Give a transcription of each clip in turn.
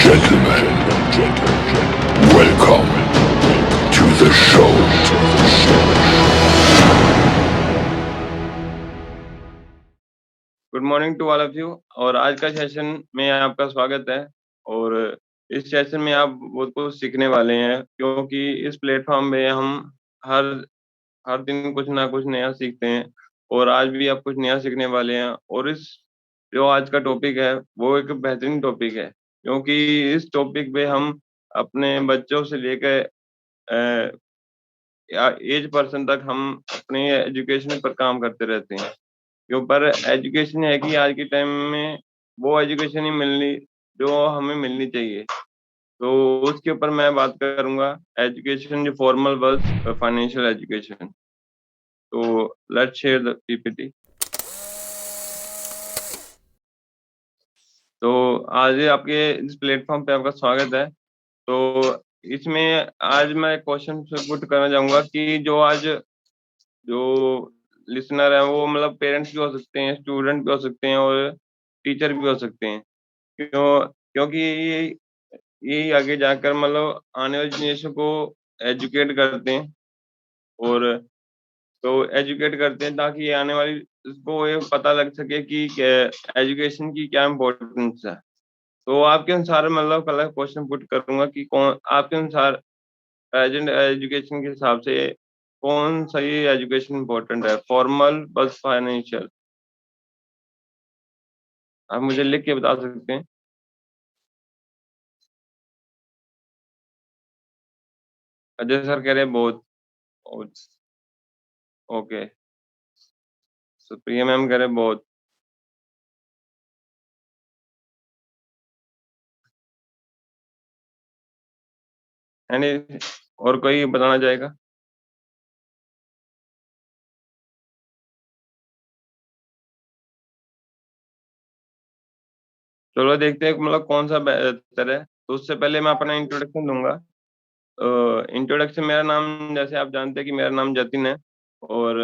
Gentlemen, welcome to the show. Good morning to all of you. और आज का session में आपका स्वागत है। और इस सेशन में आप बहुत कुछ सीखने वाले हैं, क्योंकि इस प्लेटफॉर्म में हम हर हर दिन कुछ ना कुछ नया सीखते हैं। और आज भी आप कुछ नया सीखने वाले हैं। और इस जो आज का टॉपिक है वो एक बेहतरीन टॉपिक है, क्योंकि इस टॉपिक पे हम अपने बच्चों से लेकर एज पर्सन तक हम अपने एजुकेशन पर काम करते रहते हैं। के ऊपर एजुकेशन है कि आज के टाइम में वो एजुकेशन ही मिलनी जो हमें मिलनी चाहिए। तो उसके ऊपर मैं बात करूंगा, एजुकेशन जो फॉर्मल वर्स फाइनेंशियल एजुकेशन। तो लेट्स शेयर द पीपीटी। तो आज आपके इस प्लेटफॉर्म पे आपका स्वागत है। तो इसमें आज मैं क्वेश्चन पुट करना चाहूंगा कि जो लिसनर है वो मतलब पेरेंट्स भी हो सकते हैं, स्टूडेंट भी हो सकते हैं और टीचर भी हो सकते हैं। क्योंकि यही आगे जाकर मतलब आने वाली जनरेशन को एजुकेट करते हैं। और तो एजुकेट करते हैं ताकि आने वाली उसको ये पता लग सके कि एजुकेशन की क्या इम्पोर्टेंस है। तो आपके अनुसार मतलब कल क्वेश्चन पुट करूंगा कि कौन आपके अनुसार प्रेजेंट एजुकेशन के हिसाब से कौन सा ये एजुकेशन इम्पोर्टेंट है, फॉर्मल बस फाइनेंशियल? आप मुझे लिख के बता सकते हैं। अजय सर कह रहे हैं बहुत। ओके। सुप्रिया मैम कह रहे हैं बहुत। यानी और कोई बताना चाहेगा? चलो देखते हैं मतलब कौन सा बेहतर है। तो उससे पहले मैं अपना इंट्रोडक्शन दूंगा। इंट्रोडक्शन, मेरा नाम जैसे आप जानते हैं कि मेरा नाम जतिन है। और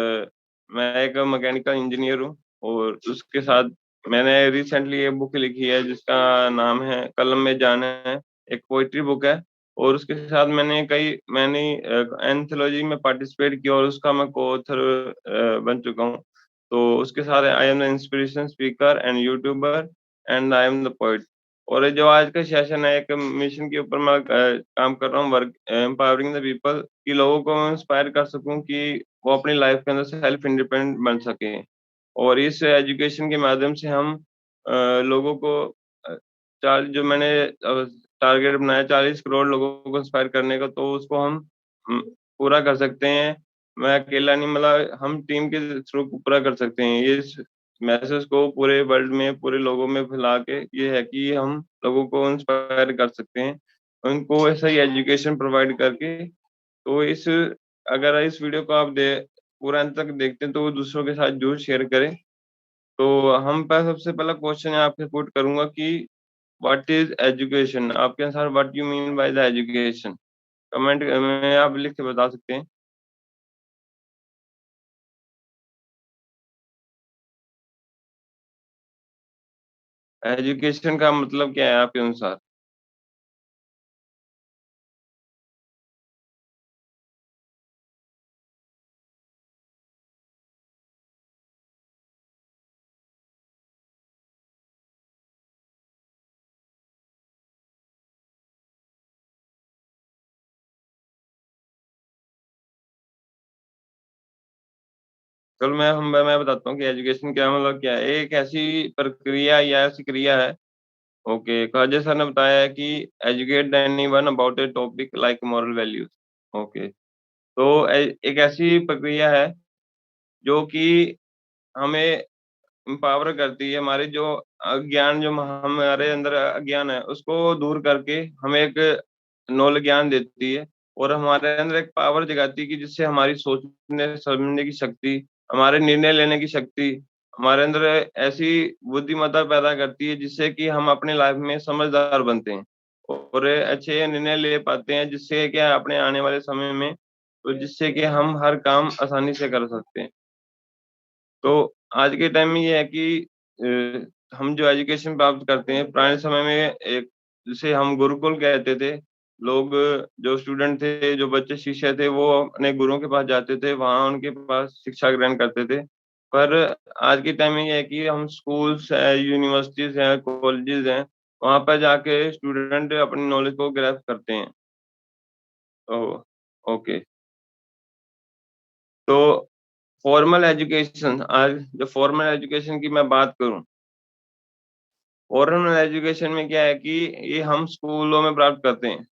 मैं एक मैकेनिकल इंजीनियर हूँ। और उसके साथ मैंने रिसेंटली एक बुक लिखी है जिसका नाम है कलम में जान है। एक पोइट्री बुक है। और उसके साथ मैंने एंथोलॉजी में पार्टिसिपेट किया और उसका मैं को ऑथर बन चुका हूँ। तो उसके साथ I am the inspiration speaker and YouTuber and I am the poet. और ये जो आज का सेशन है, एक मिशन के ऊपर मैं काम कर रहा हूँ, वर्क एम्पावरिंग द पीपल, कि लोगों को मैं इंस्पायर कर सकूं कि वो अपनी लाइफ के अंदर सेल्फ इंडिपेंडेंट बन सके। और इस एजुकेशन के माध्यम से हम लोगों को अ, चार जो मैंने टारगेट बनाया 40 करोड़ लोगों को इंस्पायर करने का, तो उसको हम पूरा कर सकते हैं। मैं अकेला नहीं, मतलब हम टीम के थ्रू पूरा कर सकते हैं। ये मैसेज को पूरे वर्ल्ड में पूरे लोगों में फैला के ये है कि हम लोगों को इंस्पायर कर सकते हैं, उनको ऐसा ही एजुकेशन प्रोवाइड करके। तो इस अगर इस वीडियो को आप दे पूरा अंत तक देखते हैं तो वो दूसरों के साथ जरूर शेयर करें। तो हम पर सबसे पहला क्वेश्चन है आपसे पुट करूंगा कि व्हाट इज एजुकेशन? आपके अनुसार what you mean by the education? Comment में आप लिख के बता सकते हैं। एजुकेशन का मतलब क्या है आपके अनुसार? चलो मैं बताता हूँ कि एजुकेशन क्या मतलब क्या है। एक ऐसी प्रक्रिया या ऐसी क्रिया है। ओके, अजय सर ने बताया है कि educate anyone about A topic like moral values. Okay. तो एक ऐसी प्रक्रिया है जो कि हमें एम्पावर करती है। हमारे जो अज्ञान, जो हमारे अंदर अज्ञान है उसको दूर करके हमें एक नॉलेज ज्ञान देती है। और हमारे अंदर एक पावर जगाती है कि जिससे हमारी सोचने समझने की शक्ति, हमारे निर्णय लेने की शक्ति, हमारे अंदर ऐसी बुद्धिमत्ता पैदा करती है जिससे कि हम अपने लाइफ में समझदार बनते हैं और अच्छे निर्णय ले पाते हैं, जिससे क्या अपने आने वाले समय में, तो जिससे कि हम हर काम आसानी से कर सकते हैं। तो आज के टाइम में ये है कि हम जो एजुकेशन प्राप्त करते हैं, पुराने समय में एक जिसे हम गुरुकुल कहते थे। लोग जो स्टूडेंट थे, जो बच्चे शिष्य थे, वो अपने गुरुओं के पास जाते थे, वहाँ उनके पास शिक्षा ग्रहण करते थे। पर आज के टाइम में ये है कि हम स्कूल्स है, यूनिवर्सिटीज़ हैं, कॉलेजेस हैं, वहाँ पर जाके स्टूडेंट अपनी नॉलेज को ग्रैस्प करते हैं। ओह! ओके। तो फॉर्मल एजुकेशन, आज जो फॉर्मल एजुकेशन की मैं बात करूँ, फॉर्मल एजुकेशन में क्या है कि ये हम स्कूलों में प्राप्त करते हैं।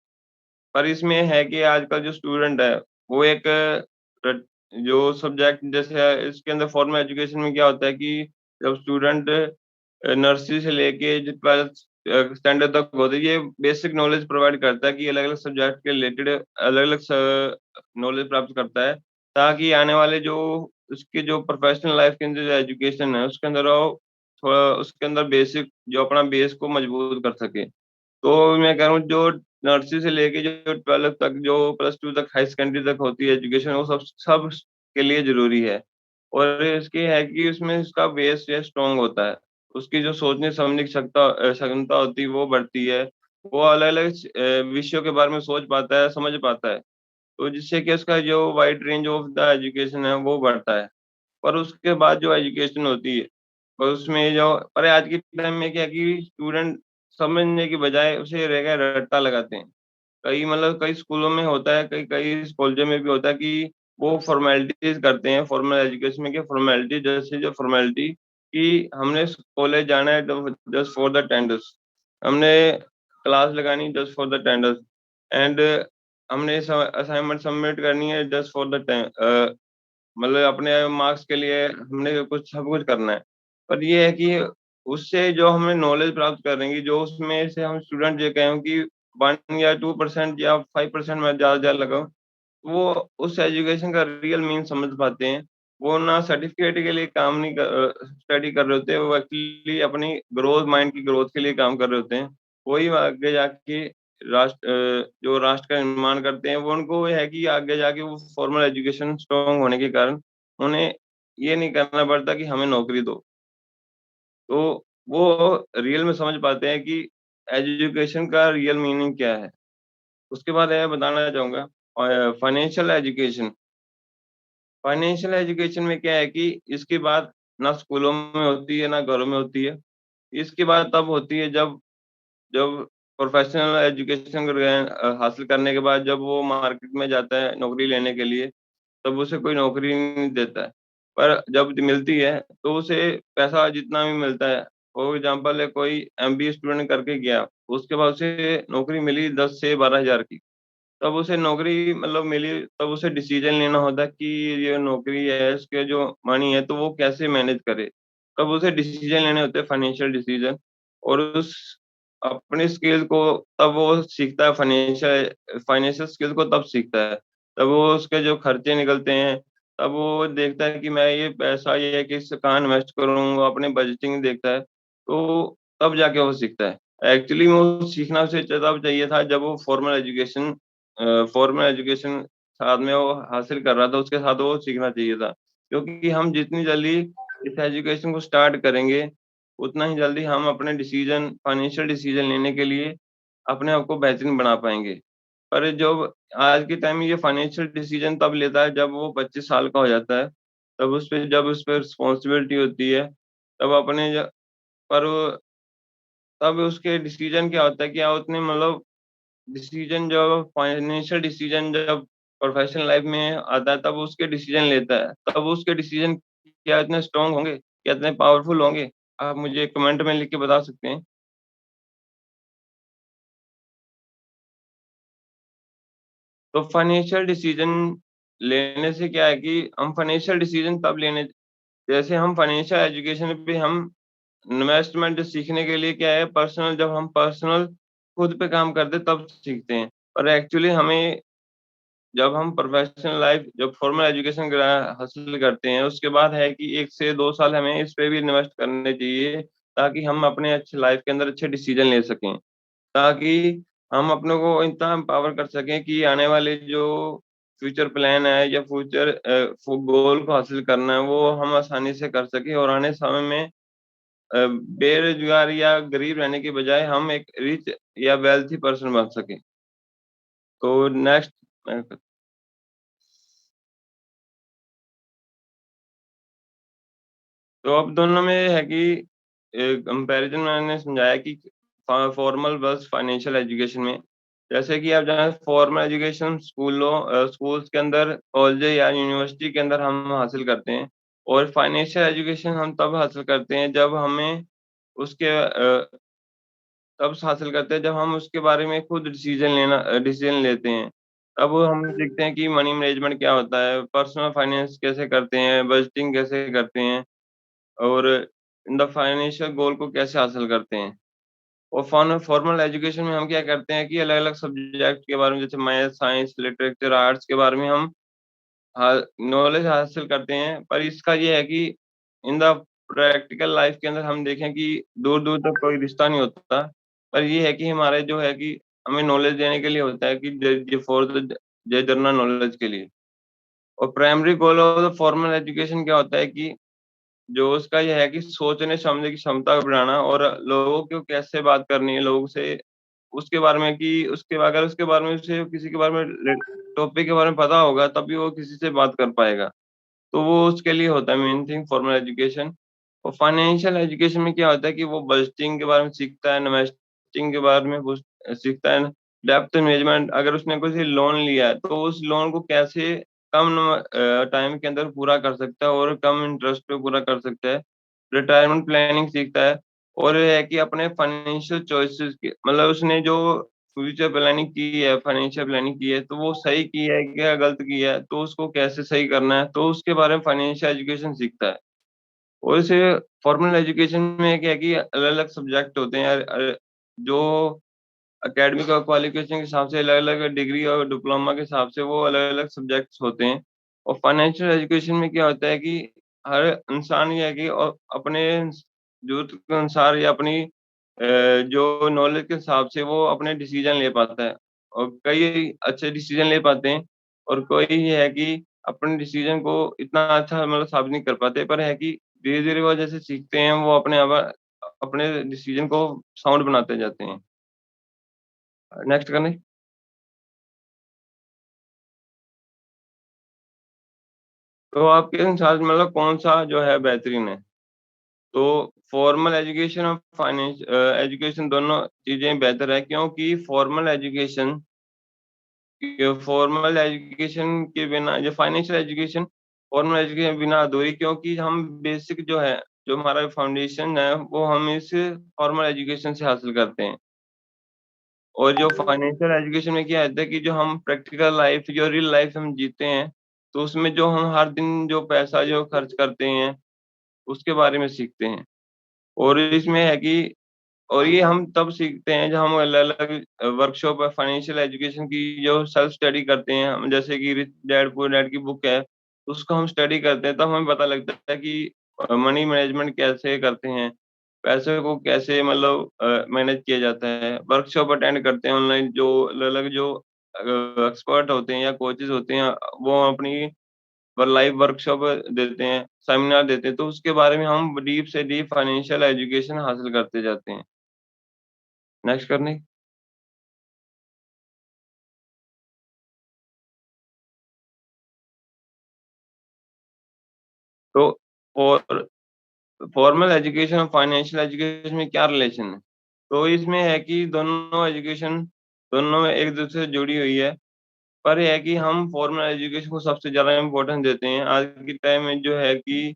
पर इसमें है कि आजकल जो स्टूडेंट है, वो एक रट जो सब्जेक्ट जैसे है, इसके अंदर फॉर्मल एजुकेशन में क्या होता है कि जब स्टूडेंट नर्सरी से लेके जो 12th स्टैंडर्ड तक होता है, ये बेसिक नॉलेज प्रोवाइड करता है कि अलग-अलग सब्जेक्ट के रिलेटेड अलग-अलग स नॉलेज प्राप्त करता है, ताकि आने वाले जो उसके जो प्रोफेशनल लाइफ के अंदर जो एजुकेशन है, उसके अंदर वो थोड़ा उसके अंदर बेसिक जो अपना बेस को मजबूत कर सके। तो मैं कह रहा हूँ जो नर्सरी से लेके जो 12th तक जो +2 तक हाई सेकेंडरी तक होती है एजुकेशन, वो सब सब के लिए ज़रूरी है। और इसके है कि उसमें उसका बेस जो है स्ट्रॉन्ग होता है। उसकी जो सोचने समझने की क्षमता होती है वो बढ़ती है। वो अलग-अलग विषयों के बारे में सोच पाता है, समझ पाता है। तो जिससे कि उसका जो wide range of the education है वो बढ़ता है। पर उसके बाद जो एजुकेशन होती है, और उसमें जो पर आज के टाइम में क्या है कि स्टूडेंट समझने की बजाय उसे रह गए रट्टा लगाते हैं। कई स्कूलों में होता है, कई कई कॉलेजों में भी होता है कि वो फ़ॉर्मेलिटीज़ करते हैं, फ़ॉर्मल एजुकेशन में क्या फ़ॉर्मेलिटी जैसे जो फ़ॉर्मेलिटी कि हमने कॉलेज जाना है जस्ट फॉर द अटेंडेंस। हमने क्लास लगानी just for the attendance and हमने असाइनमेंट सबमिट करनी है जस्ट फॉर द मतलब अपने मार्क्स के लिए हमने कुछ सब कुछ करना है। पर ये है कि उससे जो हमें नॉलेज प्राप्त करेंगे, जो उसमें से हम स्टूडेंट ये कहें कि 1 या 2% या 5% मैं ज़्यादा से ज़्यादा लगाऊँ, वो उस एजुकेशन का रियल मीन समझ पाते हैं। वो ना सर्टिफ़िकेट के लिए काम नहीं स्टडी कर रहे होते, वो एक्चुअली अपनी ग्रोथ माइंड की ग्रोथ के लिए काम कर रहे होते हैं। वही आगे जाके जो राष्ट्र का निर्माण करते हैं, वो उनको ये है कि आगे जाके वो फॉर्मल एजुकेशन स्ट्रॉन्ग होने के कारण उन्हें ये नहीं करना पड़ता कि हमें नौकरी दो। तो वो रियल में समझ पाते हैं कि एजुकेशन का रियल मीनिंग क्या है। उसके बाद मैं बताना चाहूँगा फाइनेंशियल एजुकेशन। फाइनेंशियल एजुकेशन में क्या है कि इसकी बात ना स्कूलों में होती है, ना घरों में होती है। इसकी बात तब होती है जब जब प्रोफ़ेशनल एजुकेशन हासिल करने के बाद जब वो मार्केट में जाता है नौकरी लेने के लिए, तब उसे कोई नौकरी नहीं देता है। पर जब मिलती है, तो उसे पैसा जितना भी मिलता है, फॉर एग्ज़ाम्पल है कोई एमबीए स्टूडेंट करके गया, उसके बाद उसे नौकरी मिली 10 से 12,000 की। तब उसे नौकरी मतलब मिली, तब उसे डिसीज़न लेना होता है कि ये नौकरी है, इसके जो मनी है, तो वो कैसे मैनेज करे। तब उसे डिसीज़न लेने होते हैं फाइनेंशियल डिसीज़न, और उस अपनी स्किल को तब वो सीखता है, फाइनेंशियल फाइनेंशियल स्किल को तब सीखता है। तब वो उसके जो खर्चे निकलते हैं, तब वो देखता है कि मैं ये पैसा ये किस कहाँ इन्वेस्ट करूँ, वो अपने बजटिंग देखता है। तो तब जाके वो सीखता है। एक्चुअली में वो सीखना उसे तब चाहिए था जब वो फॉर्मल एजुकेशन साथ में वो हासिल कर रहा था, उसके साथ वो सीखना चाहिए था। क्योंकि हम जितनी जल्दी इस एजुकेशन को स्टार्ट करेंगे, उतना ही जल्दी हम अपने फाइनेंशियल डिसीज़न लेने के लिए अपने आप को बेहतरीन बना पाएँगे। पर जब आज के टाइम में ये फाइनेंशियल डिसीज़न तब लेता है जब वो 25 साल का हो जाता है, जब उस पे रिस्पॉन्सिबिलिटी होती है, तब अपने ज पर तब उसके डिसीज़न क्या होता है कि उतने मतलब डिसीज़न जब फाइनेंशियल डिसीज़न जब प्रोफ़ेशनल लाइफ़ में आता है, तब उसके डिसीज़न लेता है। तब उसके डिसीज़न क्या इतने स्ट्रॉन्ग होंगे? क्या इतने पावरफुल होंगे? आप मुझे कमेंट में लिख के बता सकते हैं। तो फाइनेंशियल डिसीज़न लेने से क्या है कि हम फाइनेंशियल डिसीज़न तब लेने जैसे हम फाइनेंशियल एजुकेशन पे हम इन्वेस्टमेंट सीखने के लिए क्या है, जब हम पर्सनल खुद पे काम करते हैं तब सीखते हैं। और एक्चुअली हमें जब हम प्रोफ़ेशनल लाइफ़ जब फॉर्मल एजुकेशन हासिल करते हैं, उसके बाद है कि 1 से 2 साल हमें इस पे भी इन्वेस्ट करने चाहिए, ताकि हम अपने अच्छे लाइफ़ के अंदर अच्छे डिसीज़न ले सकें। ताकि हम अपने को इतना एम्पावर कर सकें कि आने वाले जो फ्यूचर प्लान है या फ्यूचर गोल को हासिल करना है, वो हम आसानी से कर सकें और आने समय में बेरोजगार या गरीब रहने के बजाय हम एक रिच या वेल्थी पर्सन बन सके। तो नेक्स्ट, तो अब दोनों में है कि कंपैरिजन मैंने समझाया कि फॉर्मल वर्सेस फाइनेंशियल एजुकेशन में, जैसे कि आप जाने फॉर्मल एजुकेशन स्कूल्स के अंदर, कॉलेज या यूनिवर्सिटी के अंदर हम हासिल करते हैं, और फाइनेंशियल एजुकेशन हम तब हासिल करते हैं जब हमें उसके तब हासिल करते हैं जब हम उसके बारे में खुद डिसीजन लेते हैं। तब हम सीखते हैं कि मनी मैनेजमेंट क्या होता है, पर्सनल फाइनेंस कैसे करते हैं, बजटिंग कैसे करते हैं, और इन द फाइनेंशियल गोल को कैसे हासिल करते हैं। और फॉर्मल एजुकेशन में हम क्या करते हैं कि अलग-अलग सब्जेक्ट के बारे में, जैसे मैथ, साइंस, लिटरेचर, आर्ट्स के बारे में हम नॉलेज हासिल करते हैं। पर इसका ये है कि इन द प्रैक्टिकल लाइफ के अंदर हम देखें कि दूर-दूर तक कोई रिश्ता नहीं होता। पर ये है कि हमारे जो है कि हमें नॉलेज देने के लिए होता है कि ज फॉर द जनरल नॉलेज के लिए। और primary goal of the formal education क्या होता है कि जो उसका ये है कि सोचने-समझने की क्षमता को बढ़ाना, और लोगों को कैसे बात करनी है, लोगों से उसके बारे में, कि उसके अगर उसके बारे में उसे किसी के बारे में टॉपिक के बारे में पता होगा, तभी वो किसी से बात कर पाएगा। तो वो उसके लिए होता है मेन थिंग फॉर्मल एजुकेशन। और फाइनेंशियल एजुकेशन में क्या होता है कि वो बजटिंग के बारे में सीखता है, इन्वेस्टिंग के बारे में कुछ सीखता है, डेब्ट मैनेजमेंट, अगर उसने कोई लोन लिया है, तो उस लोन को कैसे कम टाइम के अंदर पूरा कर सकता है और कम इंटरेस्ट पे पूरा कर सकता है। रिटायरमेंट प्लानिंग सीखता है, और ये है कि अपने फाइनेंशियल चॉइसेस की, मतलब उसने जो फ्यूचर प्लानिंग की है, फाइनेंशियल प्लानिंग की है, तो वो सही की है या गलत की है, तो उसको कैसे सही करना है, तो उसके बारे में फाइनेंशियल एजुकेशन सीखता है। और इसे फॉर्मल एजुकेशन में क्या है कि अलग-अलग सब्जेक्ट होते हैं, जो एकेडमिक और क्वालिफिकेशन के हिसाब से अलग-अलग डिग्री और डिप्लोमा के हिसाब से वो अलग-अलग सब्जेक्ट्स होते हैं। और फाइनेंशियल एजुकेशन में क्या होता है कि हर इंसान ये है कि अपने ज़रूरत के अनुसार या अपनी जो नॉलेज के हिसाब से वो अपने डिसीज़न ले पाता है, और कई अच्छे डिसीज़न ले पाते हैं, और कोई ये है कि अपने डिसीज़न को इतना अच्छा मतलब साबित नहीं कर पाते, पर है कि धीरे-धीरे वो जैसे सीखते हैं, वो अपने डिसीज़न को साउंड बनाते जाते हैं। नेक्स्ट करने। तो आपके अनुसार मतलब कौन-सा जो है बेहतरीन है? तो फॉर्मल एजुकेशन और एजुकेशन दोनों चीज़ें बेहतर है, क्योंकि फॉर्मल एजुकेशन के बिना, जो फाइनेंशियल एजुकेशन फॉर्मल एजुकेशन के बिना अधूरी, क्योंकि हम बेसिक जो है, जो हमारा फाउंडेशन है, वो हम इस फॉर्मल एजुकेशन से हासिल करते हैं। और जो फाइनेंशियल एजुकेशन में क्या होता है कि जो हम प्रैक्टिकल लाइफ़, जो रियल लाइफ़ हम जीते हैं, तो उसमें जो हम हर दिन जो पैसा जो खर्च करते हैं, उसके बारे में सीखते हैं। और इसमें है कि और ये हम तब सीखते हैं जब हम अलग-अलग वर्कशॉप और फाइनेंशियल एजुकेशन की जो सेल्फ स्टडी करते हैं, हम जैसे कि रिच डैड पुअर डैड की बुक है, उसको हम स्टडी करते हैं, तब हमें पता लगता है कि मनी मैनेजमेंट कैसे करते हैं, पैसे को कैसे मतलब मैनेज किया जाता है। वर्कशॉप अटेंड करते हैं ऑनलाइन, जो अलग-अलग जो एक्सपर्ट होते हैं या कोचेज़ होते हैं, वो अपनी लाइव वर्कशॉप देते हैं, सेमिनार देते हैं, तो उसके बारे में हम डीप से डीप फाइनेंशियल एजुकेशन हासिल करते जाते हैं। नेक्स्ट करने। तो फॉर फॉर्मल एजुकेशन और फाइनेंशियल एजुकेशन में क्या रिलेशन है? तो इसमें है कि दोनों में एक-दूसरे से जुड़ी हुई है, पर ये है कि हम फॉर्मल एजुकेशन को सबसे ज़्यादा इम्पोर्टेंस देते हैं। आज के टाइम में जो है कि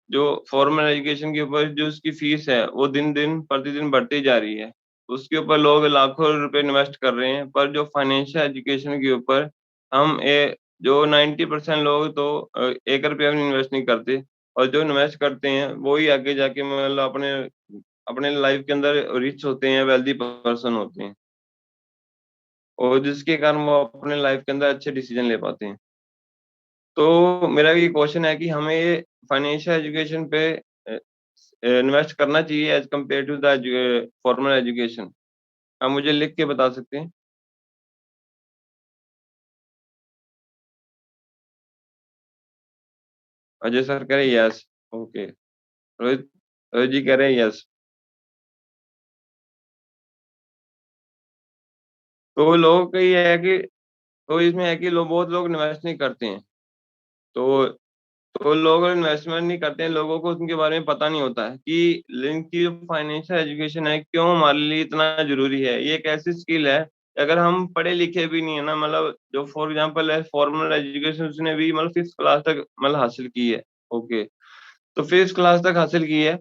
जो फॉर्मल एजुकेशन के ऊपर जो उसकी फीस है, वो दिन-दिन प्रतिदिन बढ़ती जा रही है। उसके ऊपर लोग लाखों रुपए इन्वेस्ट कर रहे हैं, पर जो फाइनेंशियल एजुकेशन के ऊपर हम जो 90% लोग तो ₹1 भी इन्वेस्ट नहीं करते, और जो इन्वेस्ट करते हैं, वो ही आगे जाके मतलब अपने अपने लाइफ के अंदर रिच होते हैं, वेल्दी पर्सन होते हैं, और जिसके कारण वो अपने लाइफ के अंदर अच्छे डिसीजन ले पाते हैं। तो मेरा ये क्वेश्चन है कि हमें ये फाइनेंशियल एजुकेशन पे इन्वेस्ट करना चाहिए as compare to the formal education. आप मुझे लिख के बता सकते हैं? अजय सर कह रहे हैं यस। ओके। रोहित? जी कह रहे हैं यस। तो लोगों का ये है कि तो इसमें है कि बहुत लोग इन्वेस्ट नहीं करते हैं। तो लोग इन्वेस्टमेंट नहीं करते हैं, लोगों को उनके बारे में पता नहीं होता है कि इनकी जो फाइनेंशियल एजुकेशन है क्यों हमारे लिए इतना जरूरी है। ये एक ऐसी स्किल है, अगर हम पढ़े लिखे भी नहीं है ना, मतलब जो फॉर एग्जांपल है फॉर्मल एजुकेशन उसने भी मतलब 5th क्लास तक मतलब हासिल की है। ओके, तो 5th क्लास तक हासिल की है।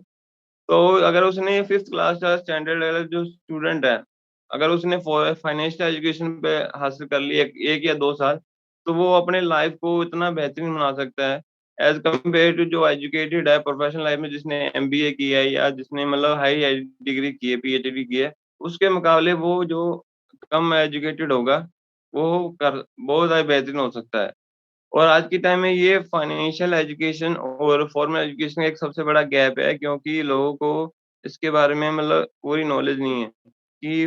तो अगर उसने 5th क्लास का स्टैंडर्ड वाला जो स्टूडेंट है, अगर उसने फाइनेंशियल एजुकेशन पे हासिल कर ली एक या 2 साल, तो वो अपने लाइफ को इतना बेहतरीन बना सकता है एज कम्पेयर टू जो एजुकेटेड है प्रोफेशनल लाइफ में, जिसने एमबीए किया है या जिसने मतलब हाई डिग्री की है, पीएचडी की है। उसके मुकाबले वो जो कम एजुकेटेड होगा, वो कर बहुत ज़्यादा बेहतरीन हो सकता है। और आज के टाइम में ये फाइनेंशियल एजुकेशन और फॉर्मल एजुकेशन का एक सबसे बड़ा गैप है, क्योंकि लोगों को इसके बारे में मतलब पूरी नॉलेज नहीं है कि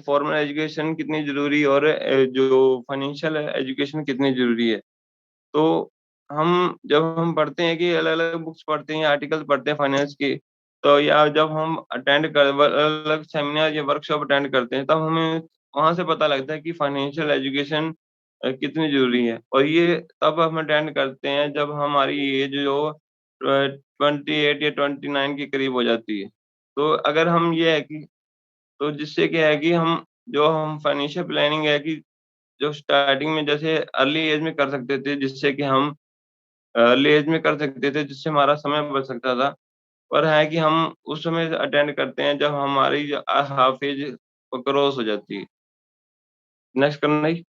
फॉर्मल एजुकेशन कितनी ज़रूरी और जो फाइनेंशियल एजुकेशन कितनी ज़रूरी है। तो हम जब हम पढ़ते हैं कि अलग-अलग बुक्स पढ़ते हैं, आर्टिकल्स पढ़ते हैं फाइनेंस के, तो या जब हम अलग-अलग सेमिनार या वर्कशॉप अटेंड करते हैं, तब हमें वहाँ से पता लगता है कि फाइनेंशियल एजुकेशन कितनी ज़रूरी है। और ये तब हम अटेंड करते हैं जब हमारी एज जो 28 या 29 के करीब हो जाती है। तो अगर हम ये है कि तो जिससे क्या है कि हम फाइनेंशियल प्लानिंग है कि जो स्टार्टिंग में जैसे अर्ली एज में कर सकते थे, जिससे कि हम अर्ली एज में कर सकते थे, जिससे हमारा समय बच सकता था। और है कि हम उस समय अटेंड करते हैं जब हमारी हाफ एज क्रॉस हो जाती है। नेक्स्ट करना जी।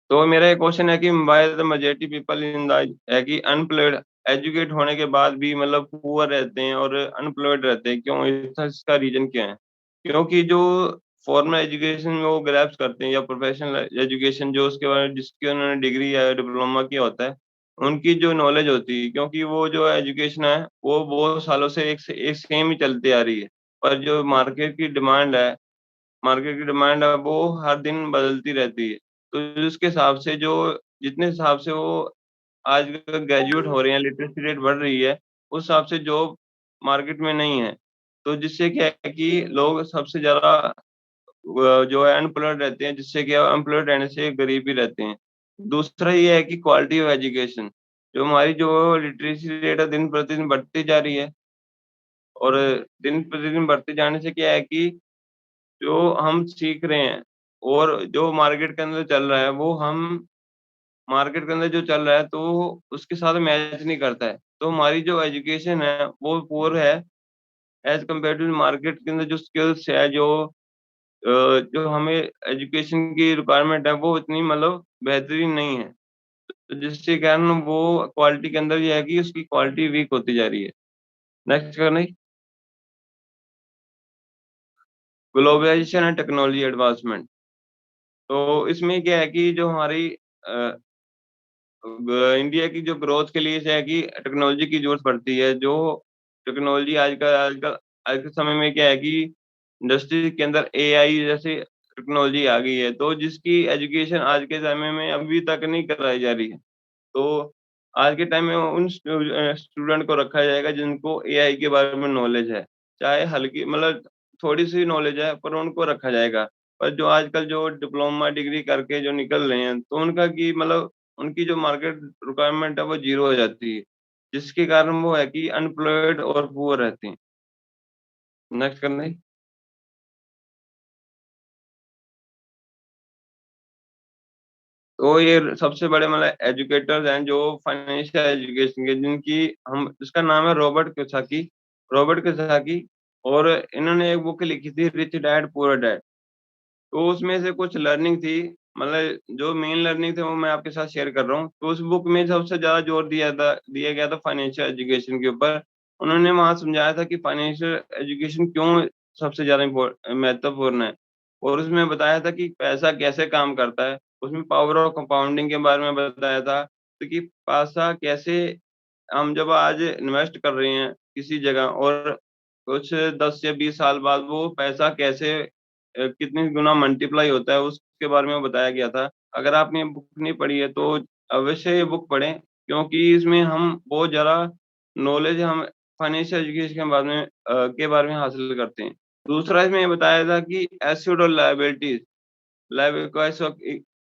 तो मेरा ये क्वेश्चन है कि why the majority people in the है कि अनएम्प्लॉयड, एजुकेट होने के बाद भी मतलब पुअर रहते हैं और अनएम्प्लॉयड रहते हैं, क्यों? इसका रीज़न क्या है? क्योंकि जो फॉर्मल एजुकेशन में वो ग्रैब्स करते हैं या प्रोफेशनल एजुकेशन जो उसके बारे में जिसकी उन्होंने डिग्री या डिप्लोमा किया होता है, उनकी जो नॉलेज होती है, क्योंकि वो जो एजुकेशन है वो बहुत सालों से एक सेम ही चलती आ रही है। पर जो मार्केट की डिमांड है वो हर दिन बदलती रहती है। तो उसके हिसाब से जो जितने हिसाब से वो आज ग्रेजुएट हो रहे हैं, लिटरेसी रेट बढ़ रही है, उस हिसाब से जॉब मार्केट में नहीं है। तो जिससे क्या है कि लोग सबसे ज़्यादा जो है अनएम्प्लॉयड रहते हैं, जिससे कि एम्प्लॉयड रहने से गरीब ही रहते हैं। दूसरा ये है कि क्वालिटी ऑफ एजुकेशन, जो हमारी जो लिटरेसी रेट है दिन प्रतिदिन बढ़ती जा रही है, और दिन प्रतिदिन बढ़ते जाने से क्या है कि जो हम सीख रहे हैं और जो मार्केट के अंदर जो चल रहा है तो उसके साथ मैच नहीं करता है। तो हमारी जो एजुकेशन है वो पुअर है एज़ कम्पेयर टू मार्केट के अंदर जो स्किल्स है, जो हमें एजुकेशन की रिक्वायरमेंट है वो इतनी मतलब बेहतरीन नहीं है। तो जिसके कारण वो क्वालिटी के अंदर ये है कि उसकी क्वालिटी वीक होती जा रही है। नेक्स्ट करना जी। Globalisation and technology advancement. तो इसमें क्या है कि जो हमारी अ, इंडिया की जो ग्रोथ के लिए क्या है कि टेक्नोलॉजी की ज़रूरत पड़ती है। जो टेक्नोलॉजी आजकल आज के समय में क्या है कि इंडस्ट्री के अंदर एआई जैसी टेक्नोलॉजी आ गई है, तो जिसकी एजुकेशन आज के समय में अभी तक नहीं कराई जा रही है। तो आज के टाइम में उन स्टूडेंट को रखा जाएगा जिनको एआई के बारे में नॉलेज है। चाहे हल्की मतलब थोड़ी-सी नॉलेज है, पर उनको रखा जाएगा। पर जो आजकल जो डिप्लोमा डिग्री करके जो निकल रहे हैं, तो उनका कि मतलब उनकी जो मार्केट रिक्वायरमेंट है वो ज़ीरो हो जाती है। जिसके कारण वो है कि अनएम्प्लॉयड और पुअर रहते हैं। नेक्स्ट करना है। तो ये सबसे बड़े मतलब एजुकेटर्स हैं जो फाइनेंशियल एजुकेशन के, जिनकी हम इसका नाम है रॉबर्ट कियोसाकी। और इन्होंने एक बुक लिखी थी रिच डैड पुअर डैड। तो उसमें से कुछ लर्निंग थी, मतलब जो मेन लर्निंग थे वो मैं आपके साथ शेयर कर रहा हूँ। तो उस बुक में सबसे ज़्यादा जोर दिया गया था फाइनेंशियल एजुकेशन के ऊपर। उन्होंने वहाँ समझाया था कि फाइनेंशियल एजुकेशन क्यों सबसे ज़्यादा महत्वपूर्ण है। और उसमें बताया था कि पैसा कैसे काम करता है। उसमें पावर ऑफ कंपाउंडिंग के बारे में बताया था, तो कि पैसा कैसे हम जब आज इन्वेस्ट कर रहे हैं किसी जगह, और कुछ 10 या 20 साल बाद वो पैसा कैसे कितनी गुना मल्टीप्लाई होता है उसके बारे में बताया गया था। अगर आपने ये बुक नहीं पढ़ी है तो अवश्य ये बुक पढ़ें, क्योंकि इसमें हम बहुत ज़्यादा नॉलेज हम फाइनेंशियल एजुकेशन के बारे में हासिल करते हैं। दूसरा इसमें ये बताया था कि एसेट और लायबिलिटीज़,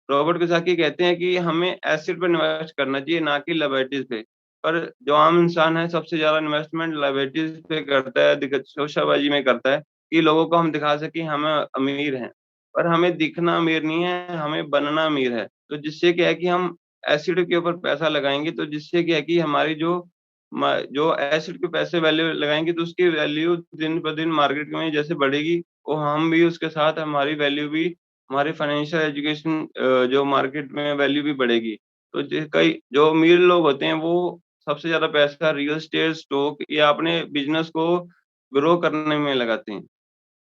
रॉबर्ट कियोसाकी कहते हैं कि हमें एसेट पे इन्वेस्ट करना चाहिए, ना कि लायबिलिटीज़ पे। पर जो आम इंसान है सबसे ज़्यादा इन्वेस्टमेंट लायबिलिटीज़ पे करता है, शोशाबाजी में करता है कि लोगों को हम दिखा सकें हम अमीर हैं। पर हमें दिखना अमीर नहीं है, हमें बनना अमीर है। तो जिससे क्या है कि हम एसेट के ऊपर पैसा लगाएँगे, तो जिससे क्या है कि हमारी जो एसेट के पैसे वैल्यू लगाएँगे तो उसकी वैल्यू दिन-ब-दिन मार्केट में जैसे बढ़ेगी, और हम भी उसके साथ हमारी वैल्यू भी, हमारी फाइनेंशियल एजुकेशन जो मार्केट में वैल्यू भी बढ़ेगी। तो ज कई जो अमीर लोग होते हैं वो सबसे ज़्यादा पैसा रियल एस्टेट, स्टॉक या अपने बिज़नेस को ग्रो करने में लगाते हैं।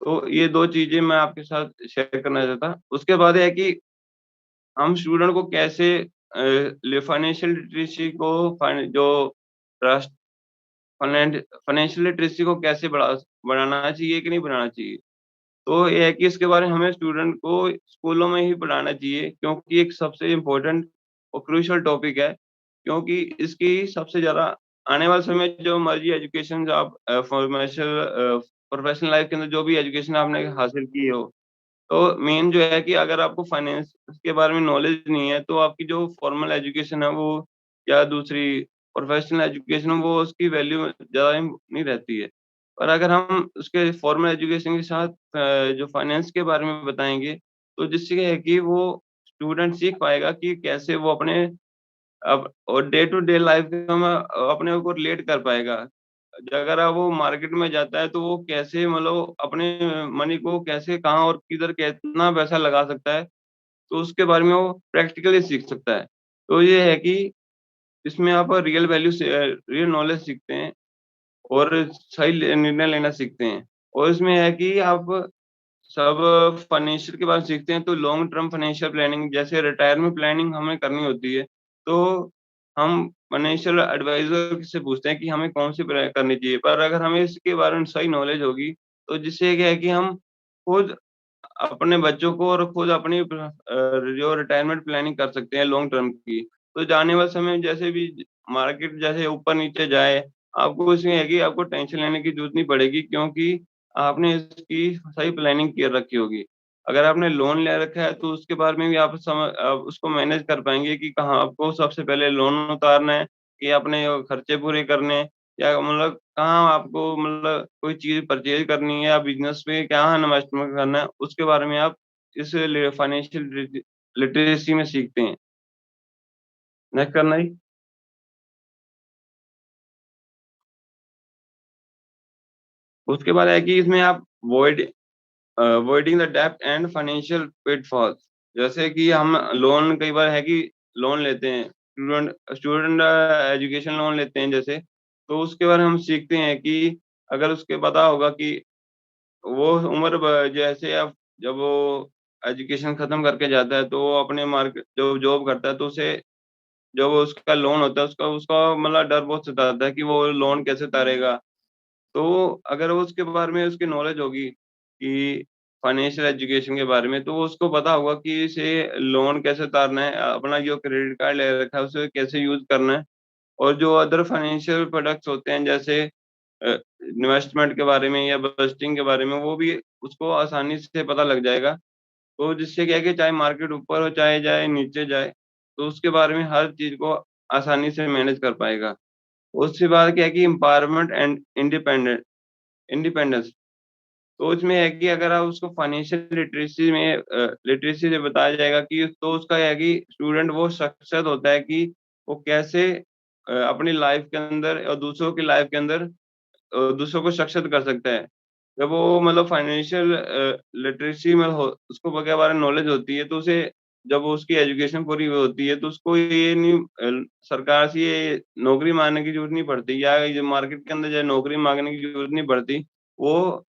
तो ये 2 चीज़ें मैं आपके साथ शेयर करना चाहता। उसके बाद है कि हम स्टूडेंट को कैसे फाइनेंशियल लिटरेसी को फाइन जो ट्रस्ट फाइनेंशियल लिटरेसी को कैसे बढ़ाना चाहिए कि नहीं बढ़ाना चाहिए। तो ये है कि इसके बारे में हमें स्टूडेंट को स्कूलों में ही पढ़ाना चाहिए, क्योंकि एक सबसे इम्पोर्टेंट और क्रूशियल टॉपिक है, क्योंकि इसकी सबसे ज़्यादा आने वाले समय में जो मर्ज़ी एजुकेशन आप प्रोफ़ेशनल लाइफ़ के अंदर जो भी एजुकेशन आपने हासिल की हो, तो मेन जो है कि अगर आपको फाइनेंस के बारे में नॉलेज नहीं है, तो आपकी जो फॉर्मल एजुकेशन है वो या दूसरी प्रोफ़ेशनल एजुकेशन है, वो उसकी वैल्यू ज़्यादा नहीं रहती है। और अगर हम उसके फॉर्मल एजुकेशन के साथ जो फाइनेंस के बारे में बताएँगे, तो जिससे क्या है कि वो स्टूडेंट सीख पाएगा कि कैसे वो अपने अब और डे टू डे लाइफ़ में अपने आप को रिलेट कर पाएगा। अगर वो मार्केट में जाता है तो वो कैसे मतलब अपने मनी को कैसे, कहाँ और किधर कितना पैसा लगा सकता है, तो उसके बारे में वो प्रैक्टिकली सीख सकता है। तो ये है कि इसमें आप रियल नॉलेज सीखते हैं और सही निर्णय लेना सीखते हैं। और इसमें है कि आप सब फाइनेंशियल के बारे में सीखते हैं, तो लॉन्ग टर्म फाइनेंशियल प्लानिंग जैसे रिटायरमेंट प्लानिंग हमें करनी होती है, तो हम फाइनेंशियल एडवाइज़र से पूछते हैं कि हमें कौन-सी करनी चाहिए। पर अगर हमें इसके बारे में सही नॉलेज होगी, तो जिससे क्या है कि हम खुद अपने बच्चों को और खुद अपनी जो रिटायरमेंट प्लानिंग कर सकते हैं लॉन्ग टर्म की। तो जाने वाले समय में जैसे भी मार्केट जैसे ऊपर-नीचे जाए, आपको इसमें है कि आपको टेंशन लेने की ज़रूरत नहीं पड़ेगी, क्योंकि आपने इसकी सही प्लानिंग कर रखी होगी। अगर आपने लोन ले रखा है तो उसके बारे में भी आप उसको मैनेज कर पाएँगे कि कहाँ आपको सबसे पहले लोन उतारना है, कि अपने खर्चे पूरे करने हैं, या मतलब कहाँ आपको मतलब कोई चीज़ परचेज़ करनी है या बिज़नेस में कहाँ इन्वेस्टमेंट करना है, उसके बारे में आप इस फाइनेंशियल लिटरेसी में सीखते हैं। नेक्स्ट करना जी। उसके बाद है कि इसमें आप अवॉइडिंग द डेब्ट एंड फाइनेंशियल पिटफॉल्स, जैसे कि हम लोन कई बार है कि लोन लेते हैं, स्टूडेंट एजुकेशन लोन लेते हैं जैसे, तो उसके बारे में हम सीखते हैं कि अगर उसके पता होगा कि वो उम्र जैसे अब जब वो एजुकेशन खत्म करके जाता है तो वो अपने मार्केट जो जॉब करता है तो उसे जो वो उसका लोन होता है उसका उसका मतलब डर बहुत सताता है कि वो लोन कैसे उतारेगा। तो अगर वो उसके बारे में उसकी नॉलेज होगी कि फाइनेंशियल एजुकेशन के बारे में, तो वो उसको पता होगा कि इसे लोन कैसे उतारना है, अपना जो क्रेडिट कार्ड ले रखा है उसे कैसे यूज़ करना है, और जो अदर फाइनेंशियल प्रोडक्ट्स होते हैं जैसे इन्वेस्टमेंट के बारे में या बजटिंग के बारे में, वो भी उसको आसानी से पता लग जाएगा। तो जिससे क्या है कि चाहे मार्केट ऊपर हो, चाहे जाए नीचे जाए, तो उसके बारे में हर चीज़ को आसानी से मैनेज कर पाएगा। उसके बाद क्या है कि एम्पावरमेंट एंड इंडिपेंडेंस, तो उसमें है कि अगर आप उसको फाइनेंशियल लिटरेसी से बताया जाएगा कि तो उसका है कि स्टूडेंट वो सक्षम होता है कि वो कैसे अपनी लाइफ़ के अंदर और दूसरों की लाइफ़ के अंदर दूसरों को सशक्त कर सकता है। जब वो मतलब फाइनेंशियल लिटरेसी में हो, उसको के बारे में नॉलेज होती है, तो उसे जब वो उसकी एजुकेशन पूरी होती है, तो उसको ये नहीं सरकार से ये नौकरी माँगने की ज़रूरत नहीं पड़ती, या ये मार्केट के अंदर जो है नौकरी माँगने की ज़रूरत नहीं पड़ती। वो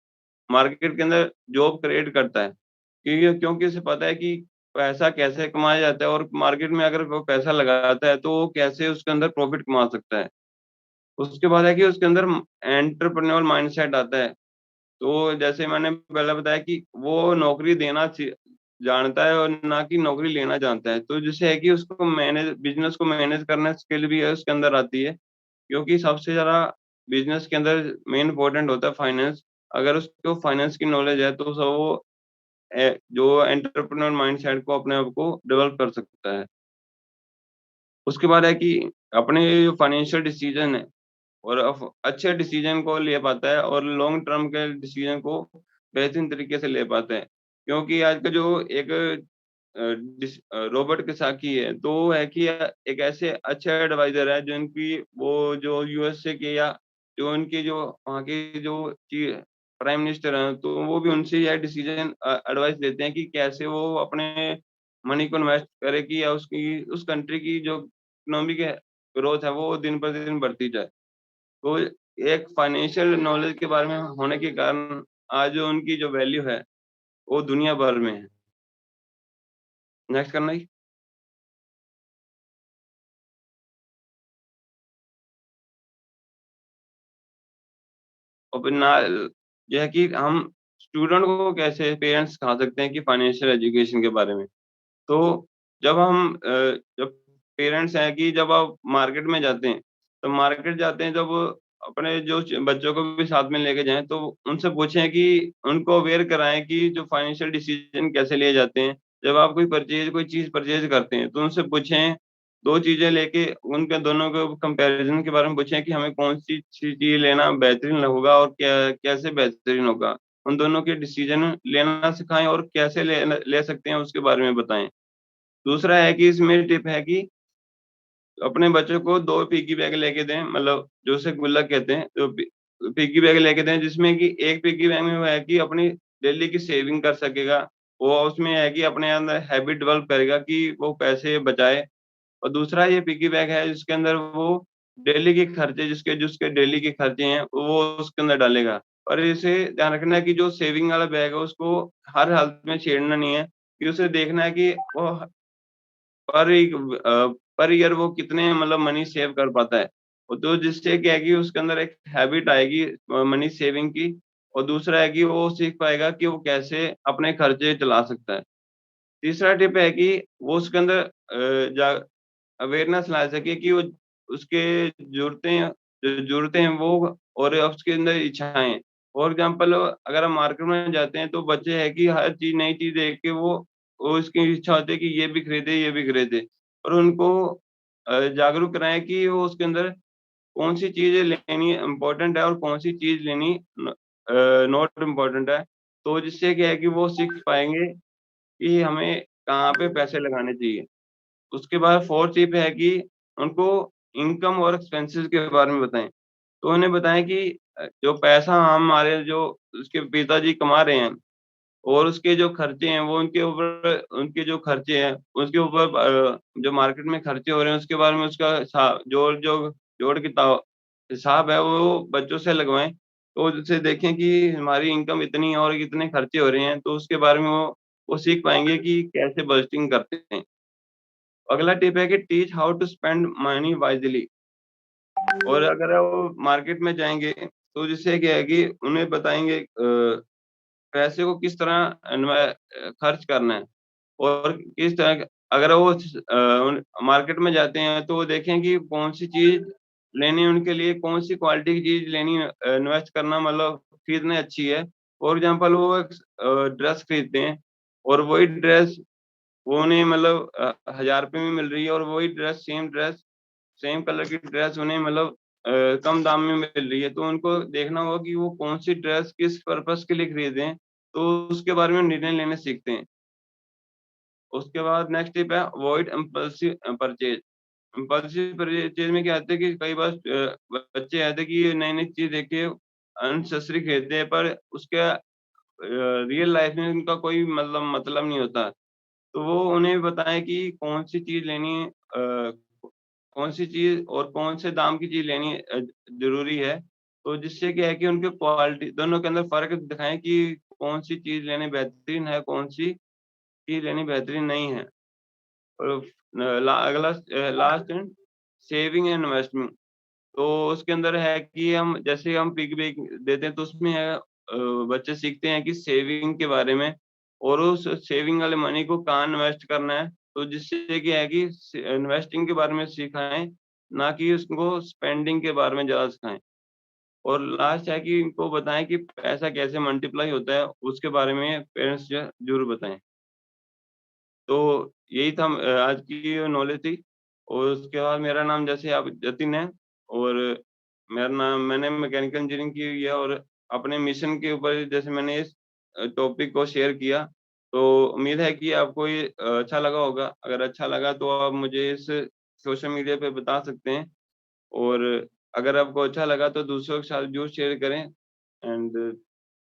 मार्केट के अंदर जॉब क्रिएट करता है। क्योंकि उसे पता है कि पैसा कैसे कमाया जाता है, और मार्केट में अगर वो पैसा लगाता है, तो वो कैसे उसके अंदर प्रॉफ़िट कमा सकता है। उसके बाद है कि उसके अंदर एंटरप्रेन्योर माइंडसेट आता है। तो जैसे मैंने पहले बताया कि वो नौकरी देना जानता है और ना कि नौकरी लेना जानता है। तो जिससे है कि उसको बिज़नेस को मैनेज करना स्किल भी है उसके अंदर आती है। क्योंकि सबसे ज़्यादा बिज़नेस के अंदर मेन इम्पोर्टेंट होता है फाइनेंस। अगर उसको फाइनेंस की नॉलेज है तो वो जो एंटरप्रेन्योर माइंडसेट को अपने आप को डेवलप कर सकता है। उसके बाद है कि अपने जो फाइनेंशियल डिसीज़न है और अच्छे डिसीज़न को ले पाता है और लॉन्ग टर्म के डिसीज़न को बेहतरीन तरीके से ले पाता है। क्योंकि आज का जो एक रॉबर्ट कियोसाकी है, तो वो है कि एक ऐसे अच्छे एडवाइज़र है जिनकी वो जो यूएसए के या जो उनके जो वहाँ के जो ची प्राइम मिनिस्टर हैं, तो वो भी उनसे यह डिसीज़न एडवाइस लेते हैं कि कैसे वो अपने मनी को इन्वेस्ट करे कि या उसकी उस कंट्री की जो इकोनॉमिक ग्रोथ है, वो दिन पर दिन बढ़ती जाए। तो एक फाइनेंशियल नॉलेज के बारे में होने के कारण आज जो उनकी जो वैल्यू है, वो दुनिया भर में है। नेक्स्ट करना जी। और फिर ना ये है कि हम स्टूडेंट को कैसे पेरेंट्स सिखा सकते हैं कि फाइनेंशियल एजुकेशन के बारे में। तो जब पेरेंट्स हैं कि जब आप मार्केट में जाते हैं, तो मार्केट जाते हैं जब अपने जो बच्चों को भी साथ में लेके जाएँ, तो उनसे पूछें कि उनको अवेयर कराएँ कि जो फाइनेंशियल डिसीज़न कैसे लिए जाते हैं। जब आप कोई चीज़ परचेज़ करते हैं, तो उनसे पूछें, 2 चीज़ें लेके उनके दोनों को कंपैरिज़न के बारे में पूछें कि हमें कौन-सी चीज़ लेना बेहतरीन होगा और कैसे बेहतरीन होगा। उन दोनों के डिसीज़न लेना सिखाएँ और कैसे ले सकते हैं उसके बारे में बताएँ। दूसरा है कि इसमें टिप है कि अपने बच्चों को 2 पिग्गी बैंक लेके दें, मतलब जो उसे गुल्लक कहते हैं, तो पिग्गी बैंक लेके दें जिसमें कि एक पिग्गी बैंक में वो है कि अपनी डेली की सेविंग कर सकेगा। वो उसमें है कि अपने अंदर हैबिट डेवलप करेगा कि वो पैसे बचाए और दूसरा ये पिग्गी बैंक है जिसके अंदर वो डेली के खर्चे जिसके जिसके डेली के खर्चे हैं, वो उसके अंदर डालेगा। और इसे ध्यान रखना है कि जो सेविंग वाला बैग है उसको हर हालत में छेड़ना नहीं है, कि उसे देखना है कि वो पर ईयर वो कितने मतलब मनी सेव कर पाता है। और तो जिससे क्या है कि उसके अंदर एक हैबिट आएगी मनी सेविंग की और दूसरा है कि वो सीख पाएगा कि वो कैसे अपने खर्चे चला सकता है। तीसरा टिप है कि वो उसके अंदर जा अवेयरनेस ला सके कि वो उसके ज़रूरतें हैं वो और उसके अंदर इच्छाएँ हैं। फॉर एग्ज़ाम्पल अगर हम मार्केट में जाते हैं तो बच्चे हैं कि हर चीज़ नई चीज़ देख के वो उसकी इच्छा होती है कि ये भी खरीदे और उनको जागरूक कराएँ कि वो उसके अंदर कौन-सी चीज़ें लेनी इम्पोर्टेंट है और कौन-सी चीज़ लेनी नॉट इम्पोर्टेंट है। तो जिससे क्या है कि वो सीख पाएँगे कि हमें कहाँ पे पैसे लगाने चाहिए। उसके बाद 4th टिप है कि उनको इनकम और एक्सपेंसेस के बारे में बताएँ। तो उन्हें बताएँ कि जो पैसा हमारे जो उसके पिताजी कमा रहे हैं और उसके जो खर्चे हैं वो उनके जो खर्चे हैं, उसके ऊपर जो मार्केट में खर्चे हो रहे हैं उसके बारे में उसका जोड़-किताब हिसाब है वो बच्चों से लगवाएँ। तो उससे देखें कि हमारी इनकम इतनी है और इतने खर्चे हो रहे हैं, तो उसके बारे में वो सीख पाएँगे कि कैसे बजटिंग करते हैं। अगला टिप है कि teach how to spend money wisely और अगर वो मार्केट में जाएँगे, तो जिससे क्या है कि उन्हें बताएँगे पैसे को किस तरह खर्च करना है और किस तरह अगर वो मार्केट में जाते हैं, तो वो देखें कि कौन-सी चीज़ लेनी है उनके लिए, कौन-सी क्वालिटी की चीज़ लेनी है इन्वेस्ट करना मतलब खरीदना अच्छी है। फॉर एग्ज़ाम्पल वो एक ड्रेस खरीदते हैं और वही ड्रेस वो उन्हें मतलब ₹1000 में मिल रही है और वही सेम कलर की ड्रेस उन्हें मतलब कम दाम में मिल रही है, तो उनको देखना होगा कि वो कौन-सी ड्रेस किस पर्पज़ के लिए खरीदें, तो उसके बारे में निर्णय लेने सीखते हैं। उसके बाद नेक्स्ट टिप है avoid impulsive purchase. Impulsive purchase में क्या होता है कि कई बार बच्चे ऐसे हैं कि नई-नई चीज़ देख के अननेसेसरी खरीदते हैं पर उसका रियल लाइफ़ में उनका कोई मतलब नहीं होता। तो वो उन्हें बताएँ कि कौन-सी चीज़ लेनी है कौन-सी चीज़ और कौन से दाम की चीज़ लेनी ज़रूरी है। तो जिससे क्या है कि उनकी क्वालिटी दोनों के अंदर फ़र्क दिखाएँ कि कौन-सी चीज़ लेनी बेहतरीन है, कौन-सी चीज़ लेनी बेहतरीन नहीं है। और last and saving and investment. तो उसके अंदर है कि हम जैसे हम पिग्गी बैंक देते हैं तो उसमें है बच्चे सीखते हैं कि सेविंग के बारे में और उस सेविंग वाले मनी को कहाँ इन्वेस्ट करना है। तो जिससे क्या है कि इन्वेस्टिंग के बारे में सिखाएँ, ना कि उसको स्पेंडिंग के बारे में ज़्यादा सिखाएँ। और लास्ट है कि इनको बताएँ कि पैसा कैसे मल्टीप्लाई होता है, उसके बारे में पेरेंट्स जो है ज़रूर बताएँ। तो यही था आज की नॉलेज थी और उसके बाद मेरा नाम जैसे अब जतिन है और मेरा नाम मैंने मैकेनिकल इंजीनियरिंग की हुई है और अपने मिशन के ऊपर जैसे मैंने इस टॉपिक को शेयर किया, तो उम्मीद है कि आपको ये अच्छा लगा होगा। अगर अच्छा लगा तो आप मुझे इस सोशल मीडिया पे बता सकते हैं और अगर आपको अच्छा लगा तो दूसरों के साथ ज़रूर शेयर करें एंड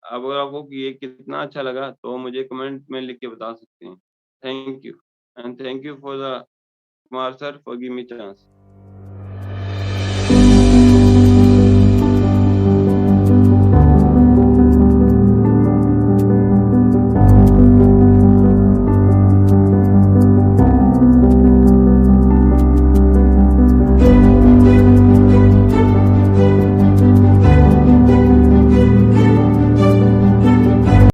अगर आपको ये कितना अच्छा लगा तो मुझे कमेंट में लिख के बता सकते हैं। Thank you and thank you for the Kumar sir for giving me chance.